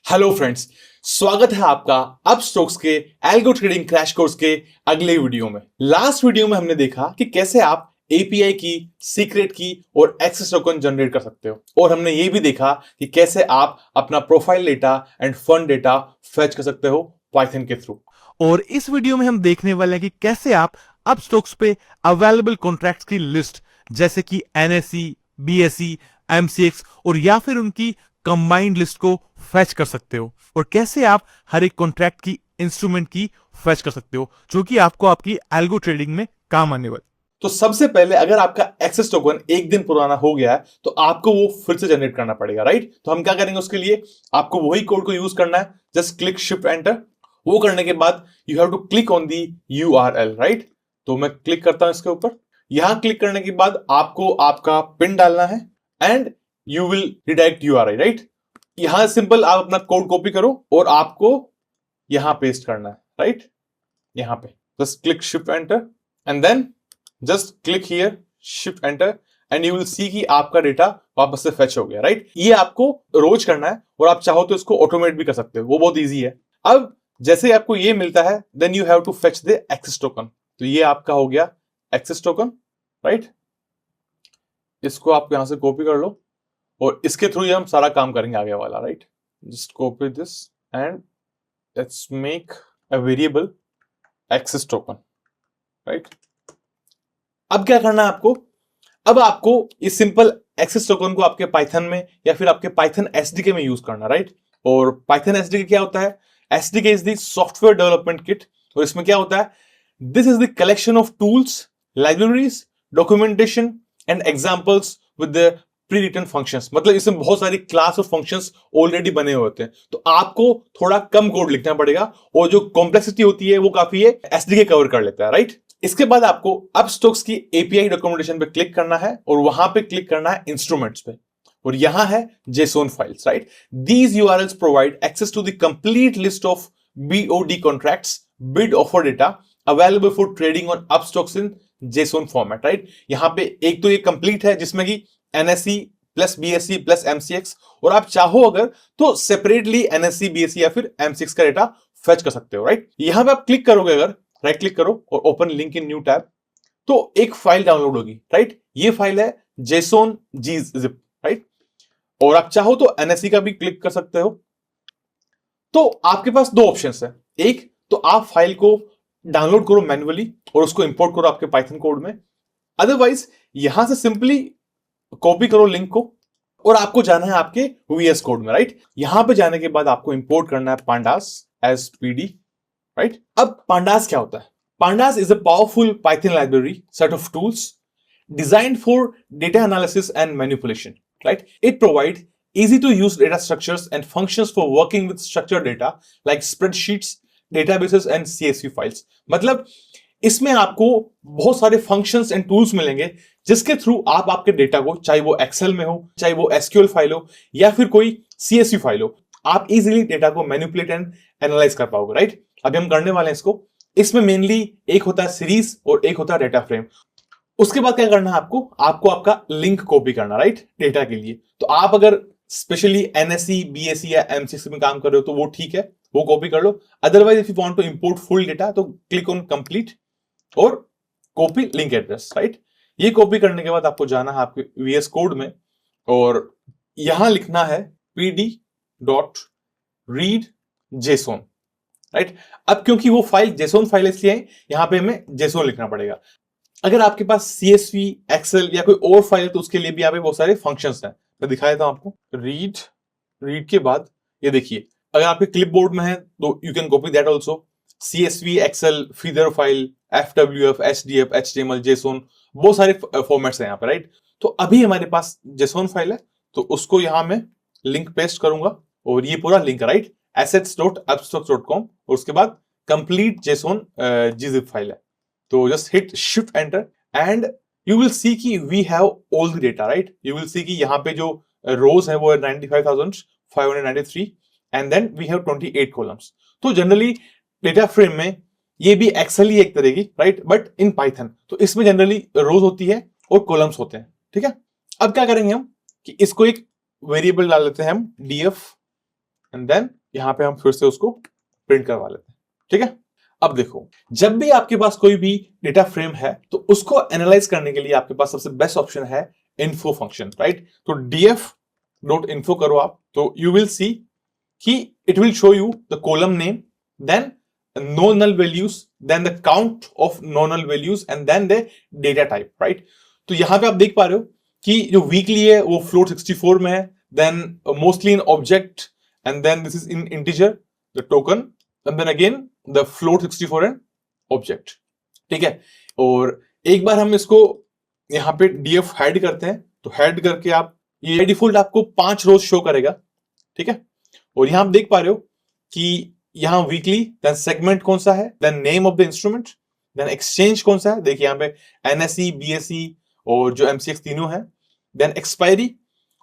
Hello friends, स्वागत है आपका अपस्टॉक्स के एल्गो ट्रेडिंग क्रैश कोर्स के अगले वीडियो में। लास्ट वीडियो में हमने देखा कि कैसे आप एपीआई की, सीक्रेट की और एक्सेस टोकन जनरेट कर सकते हो, और हमने ये भी देखा कि कैसे आप अपना profile data end fund data fetch कर सकते हो पाइथन के थ्रू। और इस वीडियो में हम देखने वाले हैं कि कैसे आप अपस्टॉक्स पे अवेलेबल कॉन्ट्रैक्ट्स की लिस्ट जैसे कि एनएसई, बीएसई, एमसीएक्स और या फिर उनकी कंबाइंड लिस्ट को फैच कर सकते हो, और कैसे आप हर एक कॉन्ट्रैक्ट की इंस्ट्रूमेंट की फैच कर सकते हो जो कि आपको आपकी एल्गो ट्रेडिंग में काम आने वाली। तो सबसे पहले अगर आपका एक्सेस टोकन एक दिन पुराना हो गया है तो आपको वो फिर से जनरेट करना पड़ेगा, राइट। तो हम क्या करेंगे, उसके लिए आपको वही कोड को यूज करना है, जस्ट क्लिक शिफ्ट एंटर। वो करने के बाद you have to click on the URL, right. तो मैं क्लिक करता हूं इसके ऊपर। यहां क्लिक करने के बाद आपको आपका पिन डालना है and you will redirect URI, right. यहां सिंपल आप अपना कोड कॉपी करो और आपको यहां पेस्ट करना है, राइट। यहां पे just click shift enter and then just click here shift enter and you will see कि आपका डेटा वापस से फेच हो गया, राइट। ये आपको रोज करना है और आप चाहो तो इसको ऑटोमेट भी कर सकते हो, वो बहुत इजी है। अब जैसे आपको ये मिलता है then you have to fetch the access token. तो ये आपका हो गया एक्सेस टोकन, राइट। इसको आप यहां से कॉपी कर लो और इसके थ्रू ही हम सारा काम करेंगे आगे वाला, right. Just copy this and let's make a variable access token, right. अब क्या करना है आपको, अब आपको इस सिंपल एक्सेस टोकन को आपके पाइथन में या फिर आपके पाइथन एसडीके में यूज करना, राइट। और पाइथन एसडीके क्या होता है? SDK is the software development kit. और इसमें क्या होता है? This is the collection of tools, libraries, documentation and examples with the pre written functions. मतलब इसमें बहुत सारी क्लास और फंक्शंस ऑलरेडी बने हुए होते हैं, तो आपको थोड़ा कम कोड लिखना पड़ेगा और जो कॉम्प्लेक्सिटी होती है वो काफी है एसडीके कवर कर लेता है, राइट। इसके बाद आपको अपस्टॉक्स की एपीआई डॉक्यूमेंटेशन पे क्लिक करना है और वहां पे क्लिक करना है इंस्ट्रूमेंट्स पे, और यहां है JSON files, right. These URLs provide access to the complete list of BOD contracts, bid offer data available for trading on Upstox in JSON format, right. यहां पे एक तो ये कंप्लीट है जिसमें कि NSE plus BSE plus MCX, और आप चाहो अगर तो सेपरेटली एनएसई, बीएसई या फिर एमसीएक्स का डेटा फेच कर सकते हो, राइट। यहां पे आप क्लिक करोगे, अगर राइट क्लिक करो और open link in new tab, तो एक फाइल डाउनलोड होगी, राइट। ये फाइल है JSON gzip, राइट। और आप चाहो तो एनएससी का भी क्लिक कर सकते हो। तो आपके पास दो ऑप्शंस है, एक तो आप फाइल को डाउनलोड करो मैन्युअली और उसको इंपोर्ट करो आपके पाइथन कोड में, अदरवाइज यहां से सिंपली कॉपी करो लिंक को और आपको जाना है आपके VS कोड में, राइट। यहां पे जाने के बाद आपको इंपोर्ट करना है पांडास एज पीडी, राइट। अब पांडास क्या होता है? Pandas is a powerful Python library set of tools designed for data analysis and manipulation, right? It provides easy to use data structures and functions for working with structured data like spreadsheets, databases and CSV files. मतलब इसमें आपको बहुत सारे functions and tools मिलेंगे जिसके through आप आपके data को, चाहे वो एक्सेल में हो, चाहे वो एसक्यूएल फाइल हो या फिर कोई CSV फाइल हो, आप इजीली डेटा को मैनिपुलेट एंड एनालाइज कर पाओगे, राइट। अभी हम करने वाले हैं इसको। इसमें मेनली एक होता है सीरीज और एक होता है डेटा फ्रेम। उसके बाद क्या करना है आपको, आपको आपका लिंक कॉपी करना, राइट, डेटा के लिए। तो आप अगर स्पेशली एनएससी, बीएससी या एमसीसी में काम कर रहे हो तो वो ठीक है, वो कॉपी कर लो। Otherwise if you want to import full data तो क्लिक ऑन कंप्लीट और कॉपी लिंक एड्रेस, राइट। ये कॉपी करने के बाद आपको जाना है आपके VS कोड में और यहां लिखना है pd.read.json, राइट। अब क्योंकि वो फाइल JSON फाइल इसलिए है, यहां पे हमें JSON लिखना पड़ेगा। अगर आपके पास CSV, एक्सेल या कोई और फाइल है तो उसके लिए भी यहाँ पे बहुत सारे फंक्शंस हैं। मैं दिखा देता हूं आपको। रीड के बाद ये देखिए, अगर आपके क्लिपबोर्ड में है तो you can copy that also. CSV, Excel, feather file, FWF, HDF, HTML, JSON, बहुत सारे फॉर्मेट्स हैं यहाँ पे, राइट। तो अभी हमारे पास JSON फाइल है तो उसको यहां मैं लिंक पेस्ट करूंगा और ये पूरा लिंक, राइट, assets.upstox.com, और उसके बाद कंप्लीट JSON gzip फाइल है। तो just hit shift enter and you will see कि we have all the data, right. You will see कि यहाँ पे जो रोज है वो है 95,593 and then we have 28 columns. तो जनरली डेटा फ्रेम में ये भी एक्सेल ही एक तरह की, राइट, बट इन पाइथन तो इसमें जनरली रोज होती है और कॉलम्स होते हैं, ठीक है। अब क्या करेंगे हम कि इसको एक वेरिएबल डाल लेते हैं हम, df एंड देन यहां पे हम फिर से उसको प्रिंट करवा लेते हैं। ठीक है, अब देखो, जब भी आपके पास कोई भी डेटा फ्रेम है तो उसको एनालाइज करने के लिए आपके पास सबसे बेस्ट ऑप्शन है इन्फो फंक्शन, राइट। तो डीएफ डॉट इन्फो करो आप, तो यू विल सी कि it will show you the column name, then no null values, then the count of no null values and then the data type, right. तो यहां पे आप देख पा रहे हो कि जो वीकली है वो फ्लोट 64 में है, then mostly in object, and then this is in integer the token, and then again the float 64 and object. ठीक है, और एक बार हम इसको यहां पे डीएफ हेड करते हैं, तो हेड करके आप ये डिफॉल्ट आपको 5 रोज शो करेगा। ठीक है, और यहां आप देख पा रहे हो कि यहां वीकली, देन सेगमेंट कौन सा है, then name of the instrument, then exchange कौन सा है, देखिए यहां पे एनएसई, बीएसई और जो एमसीएक्स तीनों है, देन एक्सपायरी,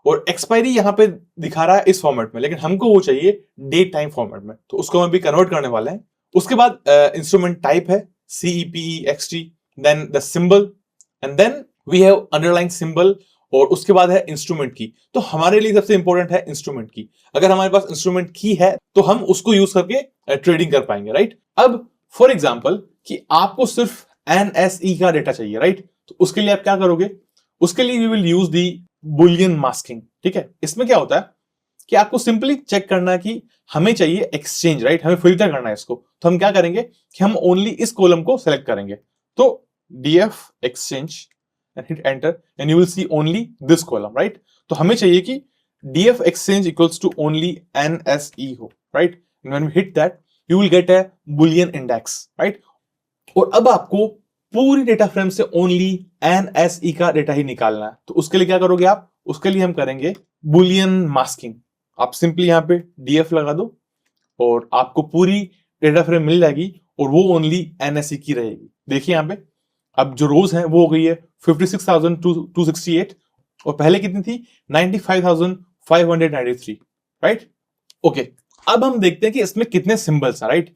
और एक्सपायरी यहां पे दिखा रहा है इस फॉर्मेट में, लेकिन हमको वो चाहिए डेट टाइम फॉर्मेट में, तो उसको हम भी कन्वर्ट करने वाले हैं। उसके बाद इंस्ट्रूमेंट टाइप है CE PE XT, then the symbol, and then we have underline symbol, और उसके बाद है इंस्ट्रूमेंट की। तो हमारे लिए सबसे इंपॉर्टेंट है इंस्ट्रूमेंट की। अगर हमारे पास इंस्ट्रूमेंट की है तो हम उसको यूज करके ट्रेडिंग कर पाएंगे, राइट। अब फॉर एग्जांपल कि आपको सिर्फ एनएसई का डेटा चाहिए, राइट, तो उसके लिए आप क्या करोगे, उसके लिए we will use the boolean masking. ठीक है, इसमें क्या होता है कि आपको सिंपली चेक करना है कि हमें चाहिए एक्सचेंज, राइट, हमें फिल्टर करना है इसको, तो हम क्या करेंगे कि हम ओनली इस कॉलम को सेलेक्ट करेंगे, तो DF exchange and hit enter and you will see only this column, right। तो हमें चाहिए कि df exchange equals to only nse हो, right, and when we hit that you will get a boolean index, right। और अब आपको पूरी data frame से ओनली nse का डेटा ही निकालना है, तो उसके लिए क्या करोगे आप, उसके लिए हम करेंगे boolean masking। आप सिंपली यहां पे df लगा दो और आपको पूरी डेटा फ्रेम मिल जाएगी, और वो ओनली nse की रहेगी। देखिए यहां पे अब जो रोज है वो हो गई है 56,268, और पहले कितनी थी 95,593, राइट। ओके, अब हम देखते हैं कि इसमें कितने सिंबल्स हैं, राइट।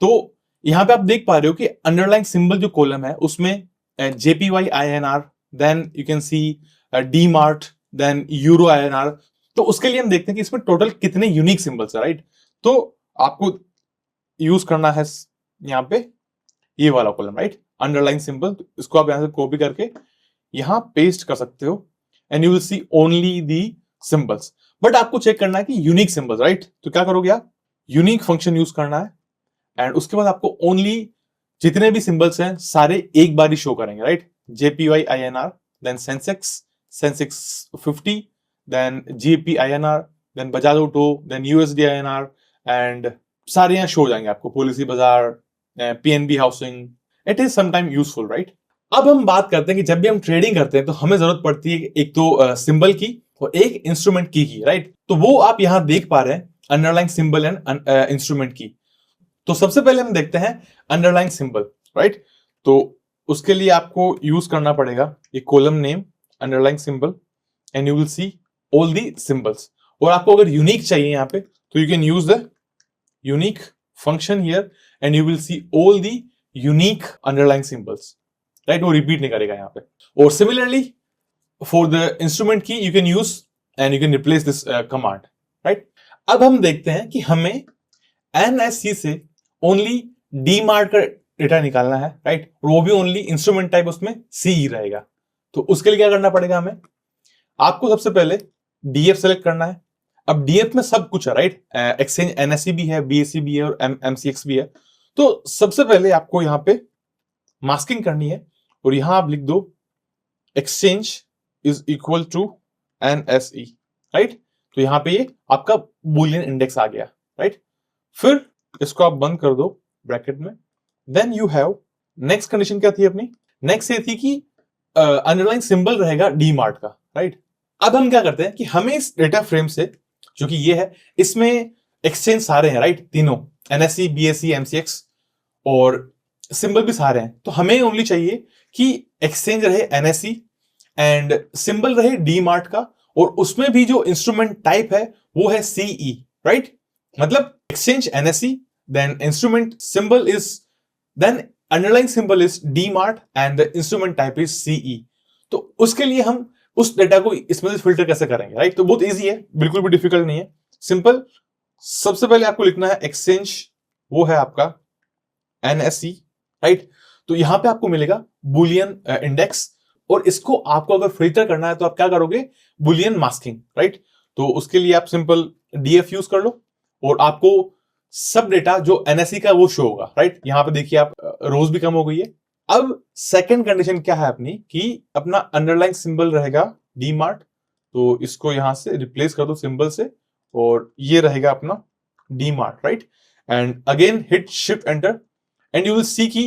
तो यहां पे आप देख पा रहे हो कि अंडरलाइन सिंबल जो कॉलम है उसमें JPY INR, then you can see DMart, then euro INR. तो उसके लिए हम देखते हैं कि इसमें टोटल कितने यूनिक सिंबल्स है, राइट। तो आपको यूज करना है यहां पे ये वाला कॉलम, राइट, अंडरलाइन सिंबल। इसको आप यहां से कॉपी करके यहां पेस्ट कर सकते हो, and you will C only the symbols. But आपको चेक करना है कि यूनिक सिंबल्स, राइट। तो क्या करोगे आप, यूनिक फंक्शन यूज करना है, एंड उसके बाद आपको ओनली जितने भी सिंबल्स हैं सारे एक बार ही शो करेंगे, right. JPY INR, then Sensex 50, then GP INR, then Bajaj Auto, then USD INR, and सारे यहां शो हो जाएंगे आपको, Policybazaar, PNB Housing. It is sometime useful, right. अब हम बात करते हैं कि जब भी हम ट्रेडिंग करते हैं तो हमें जरूरत पड़ती है एक तो सिंबल की और एक इंस्ट्रूमेंट की, राइट। तो वो आप यहां देख पा रहे हैं अंडरलाइन सिंबल एंड इंस्ट्रूमेंट की। तो सबसे पहले हम देखते हैं अंडरलाइन सिंबल, राइट। तो उसके लिए आपको यूज करना पड़ेगा ये column name underline symbol, and you will see all the symbols. और आपको अगर यूनिक चाहिए यहां पे तो you can use the unique function here, and you will see all the unique underline symbols, right. वो रिपीट नहीं करेगा यहाँ पे। और सिमिलरली फॉर द इंस्ट्रूमेंट की you can use and you can replace this command, right. अब हम देखते हैं कि हमें एनएससी से ओनली डी मार्ट का डेटा निकालना है, राइट। और वो भी ओनली इंस्ट्रूमेंट टाइप उसमें सी रहेगा। तो उसके लिए क्या करना पड़ेगा हमें, आपको सबसे पहले डीएफ सेलेक्ट करना है। अब डीएफ में सब कुछ है, राइट। एक्सचेंज एनएससी भी है, बीएससी भी है और एमसीएक्स भी है। तो सबसे पहले आपको यहां पे मास्किंग करनी है, और यहां आप लिख दो exchange is equal to NSE, right. तो यहां पे ये आपका बुलियन इंडेक्स आ गया, राइट। फिर इसको आप बंद कर दो ब्रैकेट में, then you have next condition क्या थी अपनी, नेक्स्ट ये थी कि अंडरलाइन सिंबल रहेगा डी मार्ट का, राइट। अब हम क्या करते हैं कि हमें इस डेटा फ्रेम से, जो कि ये है, इसमें एक्सचेंज सारे हैं, राइट, तीनों एनएससी, बीएससी, एमसीएक्स, और सिंबल भी सारे हैं। तो हमें ओनली चाहिए कि एक्सचेंज रहे एनएससी एंड सिंबल रहे डी मार्ट का, और उसमें भी जो इंस्ट्रूमेंट टाइप है वो है सीई, राइट। मतलब exchange NSC, then instrument symbol is, then underline symbol is DMart and the instrument type is CE. तो उसके लिए हम उस डेटा को इसमें से फिल्टर कैसे करेंगे, राइट। तो बहुत ईजी है, बिल्कुल भी डिफिकल्ट नहीं है, सिंपल सबसे पहले आपको लिखना है एक्सचेंज, वो है आपका NSE, राइट। तो यहां पे आपको मिलेगा बुलियन इंडेक्स, और इसको आपको अगर फिल्टर करना है तो आप क्या करोगे, बुलियन मास्किंग, राइट। तो उसके लिए आप सिंपल DF यूज कर लो और आपको सब डेटा जो NSE का वो शो होगा, राइट। यहां पे देखिए आप रोज भी कम हो गई है। अब सेकंड कंडीशन क्या है अपनी, कि अपना अंडरलाइन सिंबल रहेगा डीमार्ट, तो इसको यहां से रिप्लेस कर दो सिंबल से और ये रहेगा अपना DMart, right. And again hit shift enter and you will सी की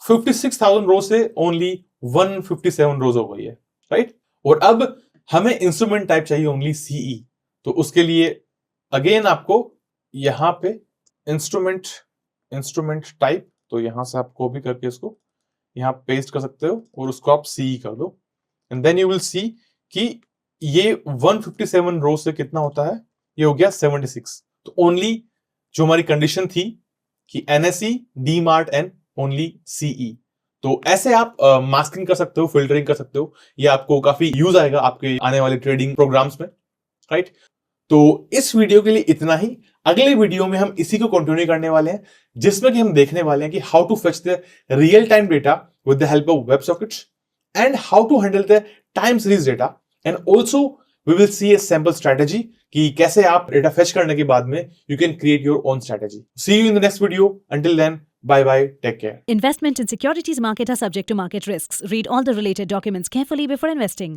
56,000 रो से ओनली 157 रोज हो गई है, राइट। और अब हमें इंस्ट्रूमेंट टाइप चाहिए ओनली CE, तो उसके लिए अगेन आपको यहां पे इंस्ट्रूमेंट टाइप, तो यहां से आप कॉपी करके इसको यहां पेस्ट कर सकते हो और उसको आप CE कर दो and then you will see कि ये 157 रो से कितना होता है, ये हो गया 76। तो ओनली जो हमारी कंडीशन थी कि NSE, DMart and only CE, तो ऐसे आप मास्किंग कर सकते हो, फिल्टरिंग कर सकते हो, ये आपको काफी यूज आएगा आपके आने वाले ट्रेडिंग प्रोग्राम्स में, राइट। तो इस वीडियो के लिए इतना ही। अगले वीडियो में हम इसी को कंटिन्यू करने वाले हैं, जिसमें कि हम देखने वाले हैं कि how to fetch the real time data with the help of web sockets and how to handle the time series data, and also we will see a sample strategy कि कैसे आप डेटा फेच करने के बाद में you can create your own strategy. See you in the next video, until then bye bye, take care. Investment in securities market are subject to market risks. Read all the related documents carefully before investing.